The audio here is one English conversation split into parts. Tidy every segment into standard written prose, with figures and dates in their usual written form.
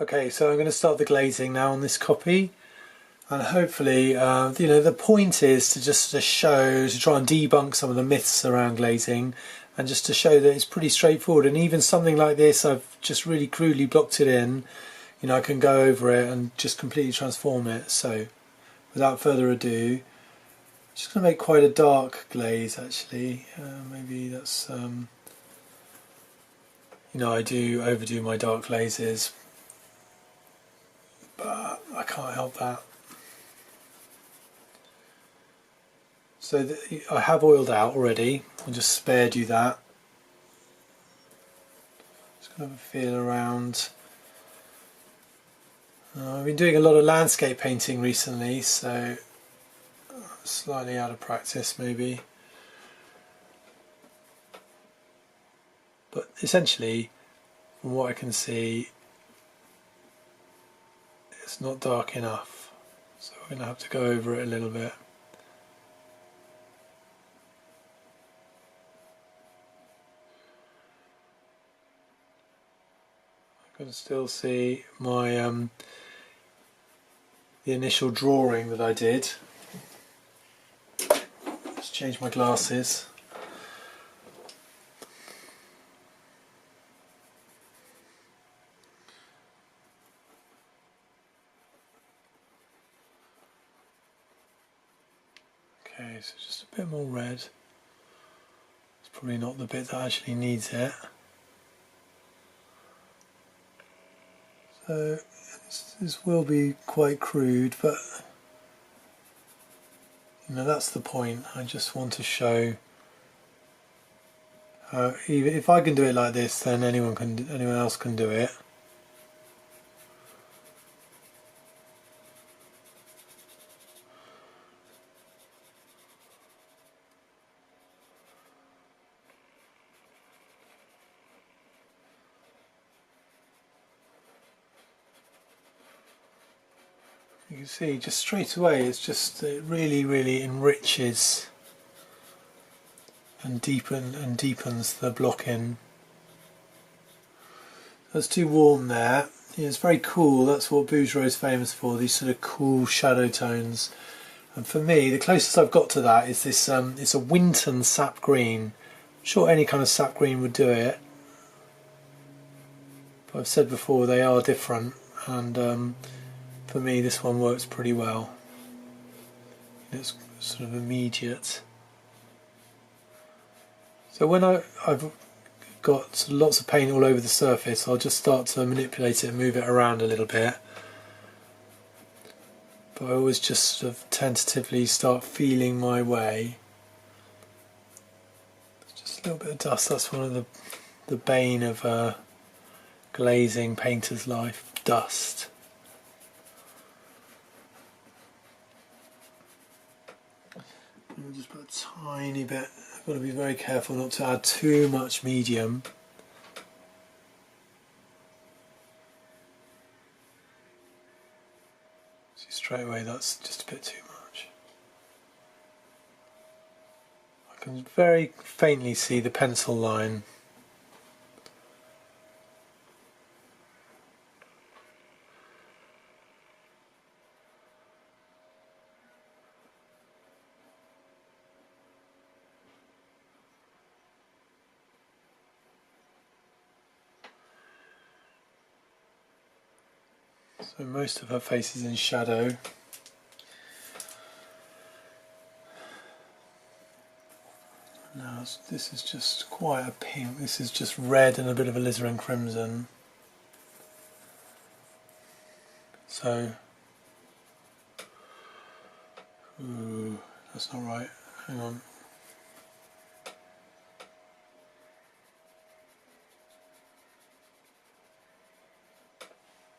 Okay, so I'm going to start the glazing now on this copy, and hopefully, the point is to just to try and debunk some of the myths around glazing, and just to show that it's pretty straightforward. And even something like this, I've just really crudely blocked it in. I can go over it and just completely transform it. So, without further ado, I'm just going to make quite a dark glaze actually. Maybe that's I do overdo my dark glazes, but I can't help that. So I have oiled out already. I just spared you that. Just gonna have a feel around. I've been doing a lot of landscape painting recently, so slightly out of practice maybe. But essentially, from what I can see, it's not dark enough. So we're going to have to go over it a little bit. I can still see my the initial drawing that I did. Let's change my glasses. Okay, so just a bit more red. It's probably not the bit that actually needs it. So this will be quite crude, but that's the point. I just want to show how even if I can do it like this, then anyone else can do it. You can see just straight away it really enriches and deepens the block in. That's too warm there. Yeah, it's very cool. That's what Bouguereau is famous for, these sort of cool shadow tones. And for me, the closest I've got to that is this, it's a Winton sap green. I'm sure any kind of sap green would do it. But I've said before, they are different, and for me this one works pretty well. It's sort of immediate. So when I've got lots of paint all over the surface, I'll just start to manipulate it and move it around a little bit. But I always just sort of tentatively start feeling my way. Just a little bit of dust. That's one of the bane of glazing painter's life, dust. And just put a tiny bit. I've got to be very careful not to add too much medium. See, straight away that's just a bit too much. I can very faintly see the pencil line. So most of her face is in shadow. Now this is just quite a pink. This is just red and a bit of alizarin crimson. So, ooh, that's not right. Hang on.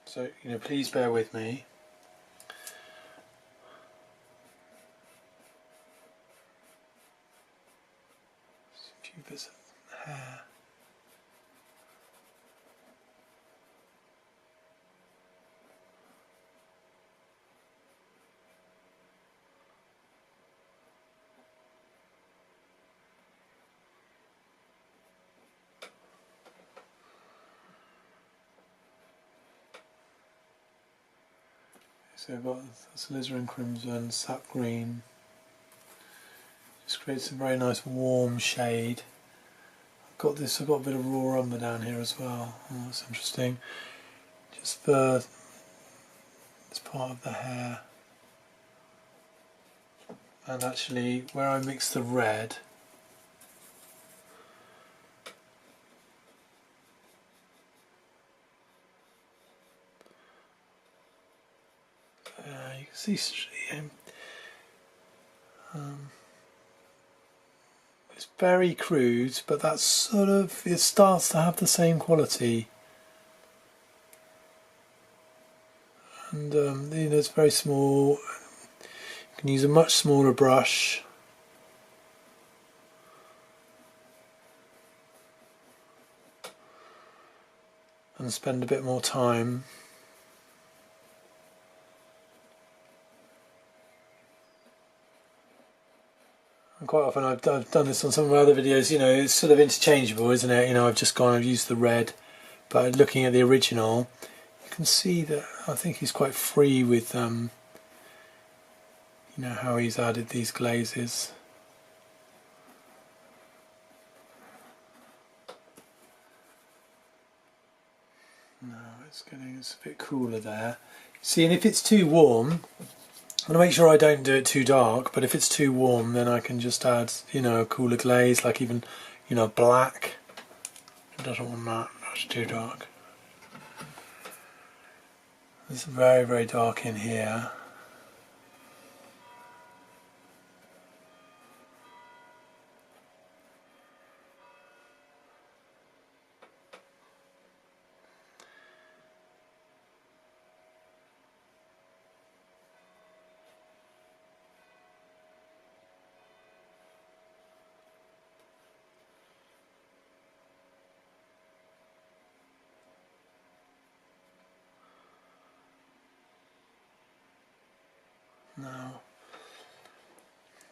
So, please bear with me. Just a few bits of hair. So I've got alizarin crimson, sap green. Just creates a very nice warm shade. I've got a bit of raw umber down here as well. Oh, that's interesting. Just for this part of the hair. And actually, where I mix the red, you can see it's very crude, but that's sort of, it starts to have the same quality. And you know, it's very small. You can use a much smaller brush. And spend a bit more time. And quite often I've done this on some of my other videos, you know, it's sort of interchangeable, isn't it? You know, I've used the red, but looking at the original, you can see that I think he's quite free with, you know, how he's added these glazes. No, it's a bit cooler there. See, and if it's too warm, I'm going to make sure I don't do it too dark, but if it's too warm, then I can just add, you know, a cooler glaze, like even, you know, black. It doesn't want that, that's too dark. It's very, very dark in here. Now,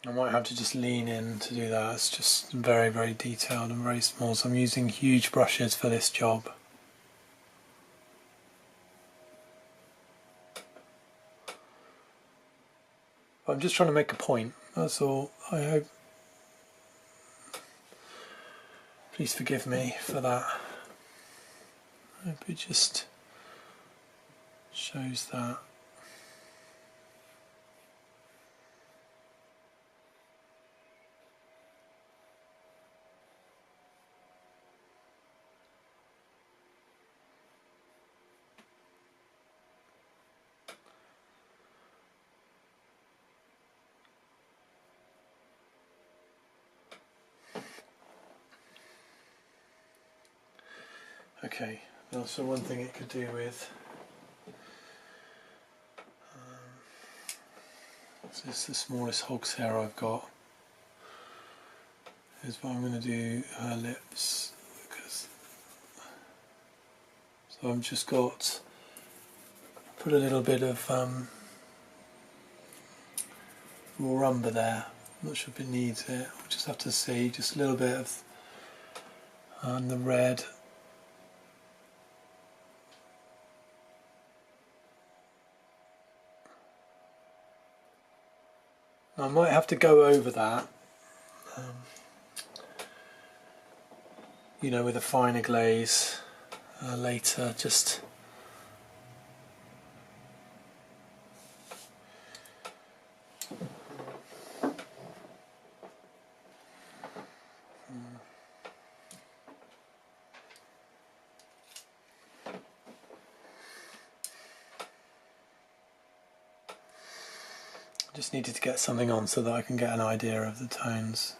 I might have to just lean in to do that. It's just very, very detailed and very small, so I'm using huge brushes for this job. I'm just trying to make a point, that's all. I hope. Please forgive me for that. I hope it just shows that. Okay, also one thing it could do with, this is the smallest hog's hair I've got, is what I'm going to do her lips, because, so I've just got, put a little bit of raw umber there. I'm not sure if it needs it, we'll just have to see, just a little bit of, and the red. I might have to go over that, you know, with a finer glaze later, just just needed to get something on so that I can get an idea of the tones.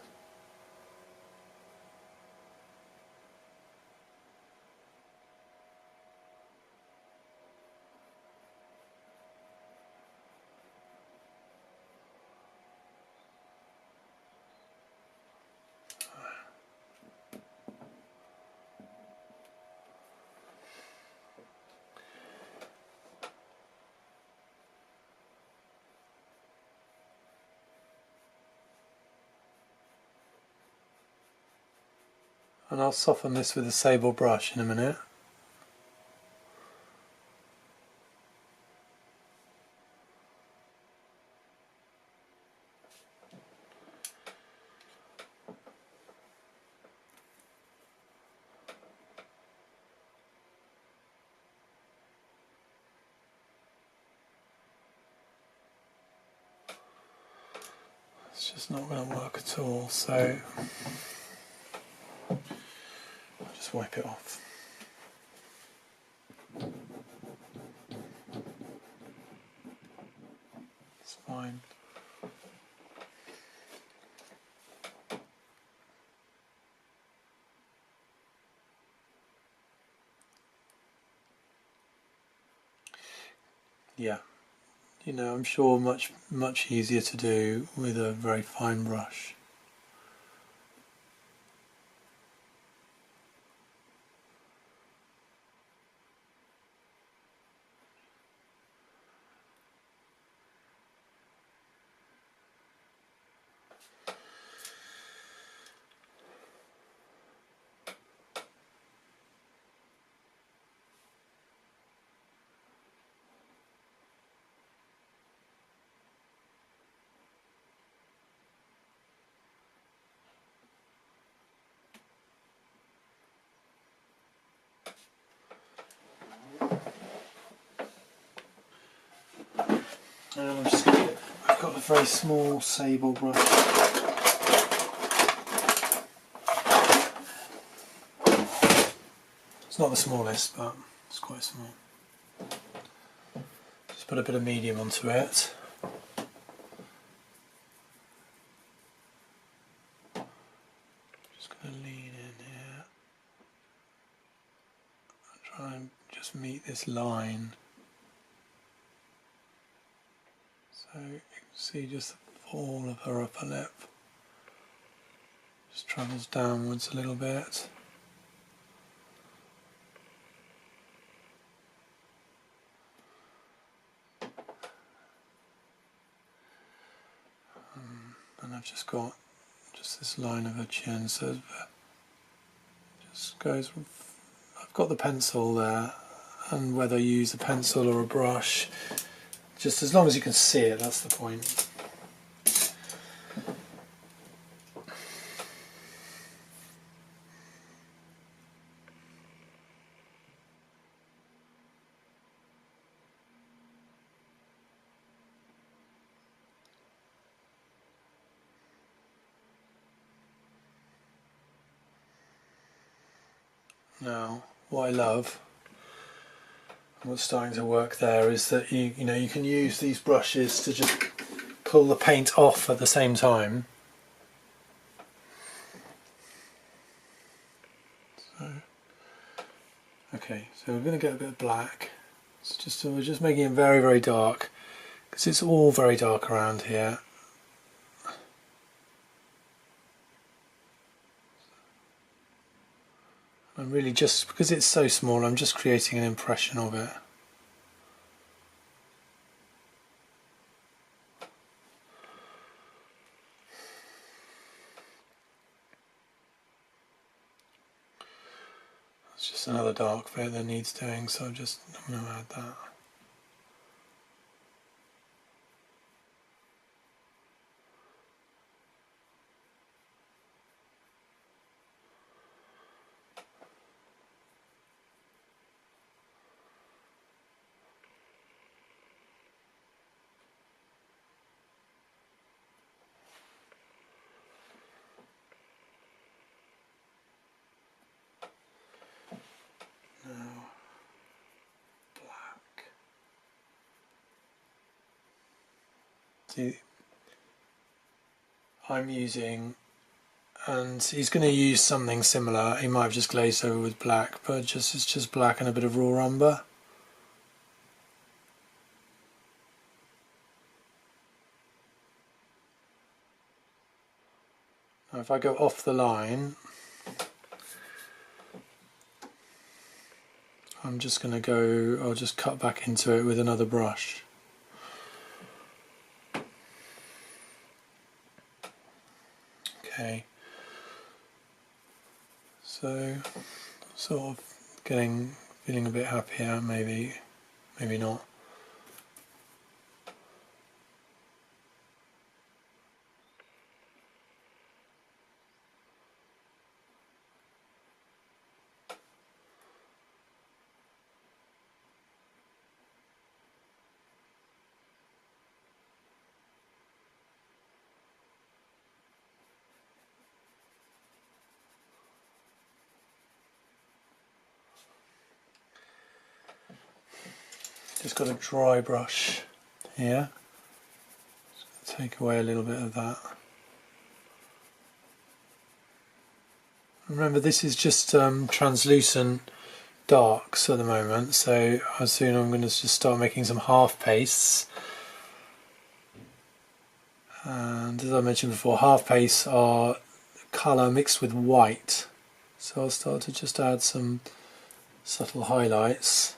And I'll soften this with a sable brush in a minute. just not going to work at all, so I'll just wipe it off. It's fine. Yeah, you know, I'm sure much easier to do with a very fine brush. And I'm just going to, I've got a very small sable brush. It's not the smallest, but it's quite small. Just put a bit of medium onto it. Just going to lean in here and try and just meet this line. So you can see just the fall of her upper lip. Just travels downwards a little bit. And I've just got this line of her chin, so it just goes. I've got the pencil there, and whether you use a pencil or a brush, just as long as you can see it, that's the point. Now, what I love, and what's starting to work there, is that you know you can use these brushes to just pull the paint off at the same time. So, okay, so we're going to get a bit of black. It's just we're just making it very, very dark because it's all very dark around here. I'm really just, because it's so small, I'm just creating an impression of it. It's just another dark bit that needs doing, so I'm going to add that. Now, black. See, I'm using, and he's going to use something similar. He might have just glazed over with black, but it's just black and a bit of raw umber. Now if I go off the line, I'm just going to go, I'll just cut back into it with another brush. Okay, so sort of feeling a bit happier, maybe not. just got a dry brush here. Just take away a little bit of that. Remember, this is just translucent darks at the moment, so soon I'm going to just start making some half pastes. And as I mentioned before, half pastes are colour mixed with white, so I'll start to just add some subtle highlights.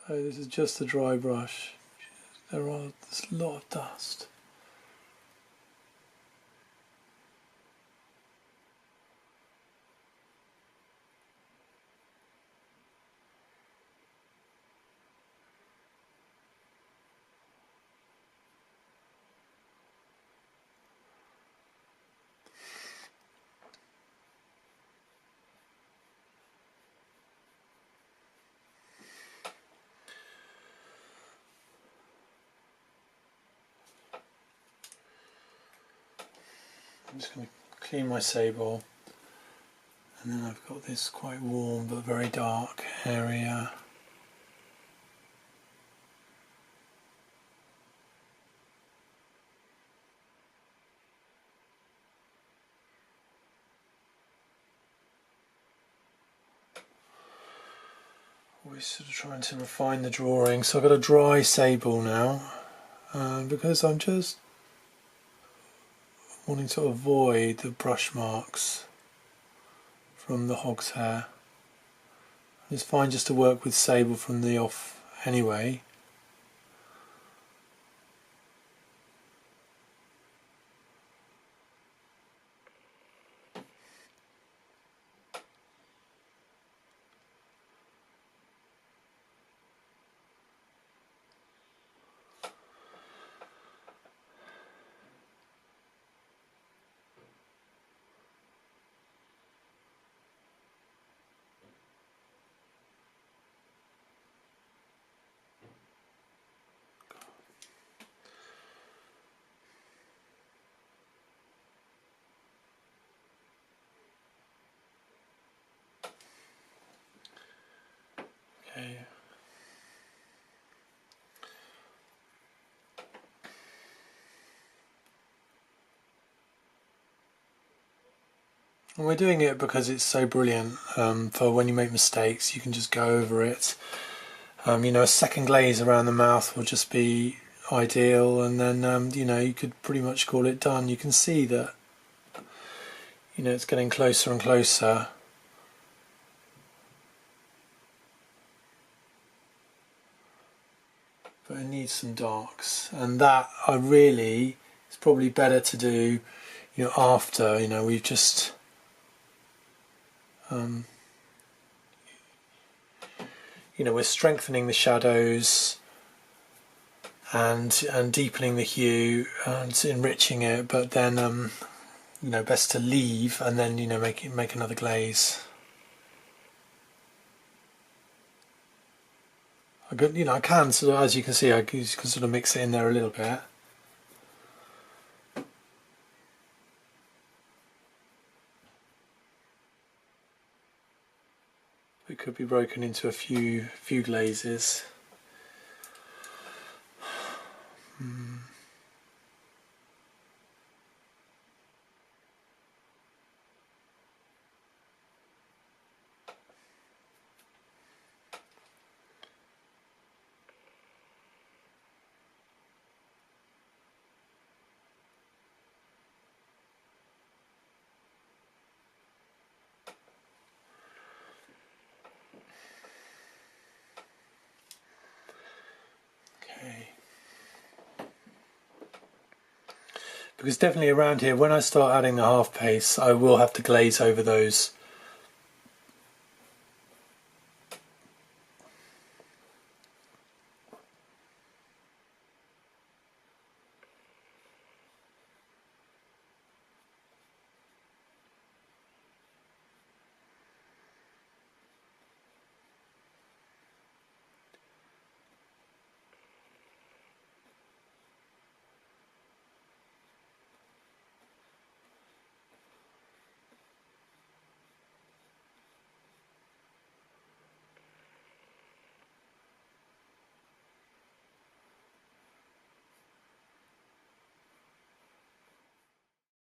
So this is just a dry brush. There's a lot of dust. I'm just going to clean my sable, and then I've got this quite warm but very dark area. Always sort of trying to refine the drawing. So I've got a dry sable now, because I'm just wanting to avoid the brush marks from the hog's hair. It's fine just to work with sable from the off anyway. Okay. And we're doing it because it's so brilliant for when you make mistakes, you can just go over it. You know, a second glaze around the mouth will just be ideal, and then you know, you could pretty much call it done. You can see that, you know, it's getting closer and closer. But it needs some darks, and that it's probably better to do, you know, after, you know, we've just you know, we're strengthening the shadows and deepening the hue and enriching it, but then you know, best to leave and then, you know, make another glaze. You know, I can sort of, as you can see, I can sort of mix it in there a little bit. It could be broken into a few glazes. Because definitely around here, when I start adding the half paste, I will have to glaze over those